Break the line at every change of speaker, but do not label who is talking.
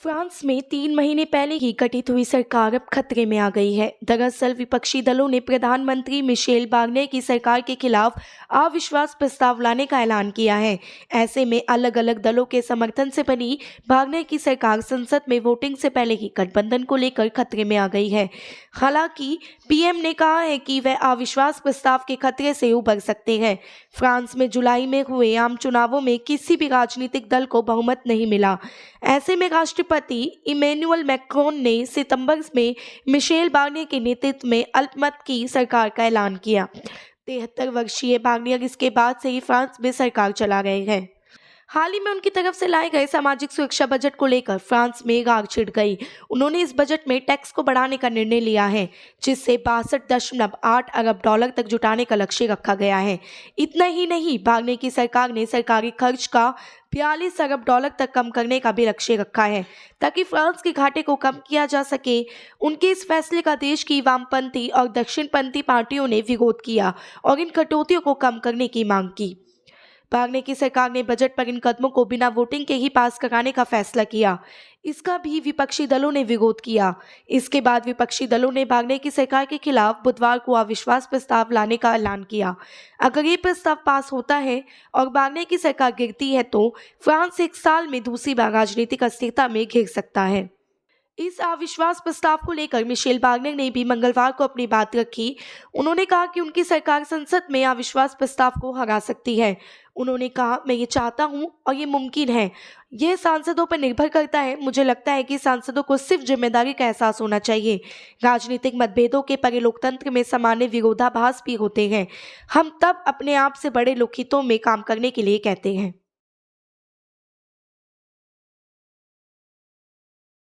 France में 3 महीने पहले ही गठित हुई सरकार अब खतरे में आ गई है। दरअसल विपक्षी दलों ने प्रधानमंत्री मिशेल बार्निये की सरकार के खिलाफ अविश्वास प्रस्ताव लाने का ऐलान किया है। ऐसे में अलग अलग दलों के समर्थन से बनी बार्निये की सरकार संसद में वोटिंग से पहले ही गठबंधन को लेकर खतरे में आ गई है। हालांकि पीएम ने कहा है कि वह अविश्वास प्रस्ताव के खतरे से उबर सकते हैं। फ्रांस में जुलाई में हुए आम चुनावों में किसी भी राजनीतिक दल को बहुमत नहीं मिला। ऐसे में राष्ट्रपति इमैनुअल मैक्रोन ने सितंबर में मिशेल बार्निये के नेतृत्व में अल्पमत की सरकार का ऐलान किया। 73 वर्षीय बार्निये इसके बाद से ही फ्रांस में सरकार चला रहे हैं। हाल ही में उनकी तरफ से लाए गए सामाजिक सुरक्षा बजट को लेकर फ्रांस में आग छिड़ गई। उन्होंने इस बजट में टैक्स को बढ़ाने का निर्णय लिया है, जिससे 62.8 अरब डॉलर तक जुटाने का लक्ष्य रखा गया है। इतना ही नहीं, बार्निये की सरकार ने सरकारी खर्च का 42 अरब डॉलर तक कम करने का भी लक्ष्य रखा है, ताकि फ्रांस के घाटे को कम किया जा सके। उनके इस फैसले का देश की वामपंथी और दक्षिणपंथी पार्टियों ने विरोध किया और इन कटौतियों को कम करने की मांग की। बार्निये की सरकार ने बजट पर इन कदमों को बिना वोटिंग के ही पास कराने का फैसला किया। इसका भी विपक्षी दलों ने विरोध किया। इसके बाद विपक्षी दलों ने बार्निये की सरकार के खिलाफ बुधवार को अविश्वास प्रस्ताव लाने का ऐलान किया। अगर ये प्रस्ताव पास होता है और बार्निये की सरकार गिरती है तो फ्रांस 1 साल में दूसरी बार राजनीतिक अस्थिरता में घिर सकता है। इस अविश्वास प्रस्ताव को लेकर मिशेल बार्निये ने भी मंगलवार को अपनी बात रखी। उन्होंने कहा कि उनकी सरकार संसद में अविश्वास प्रस्ताव को हरा सकती है। उन्होंने कहा, मैं ये चाहता हूं और ये मुमकिन है। यह सांसदों पर निर्भर करता है। मुझे लगता है कि सांसदों को सिर्फ जिम्मेदारी का एहसास होना चाहिए। राजनीतिक मतभेदों के परे लोकतंत्र में सामान्य विरोधाभास भी होते हैं। हम तब अपने आप से बड़े लोकहितों में काम करने के लिए कहते हैं।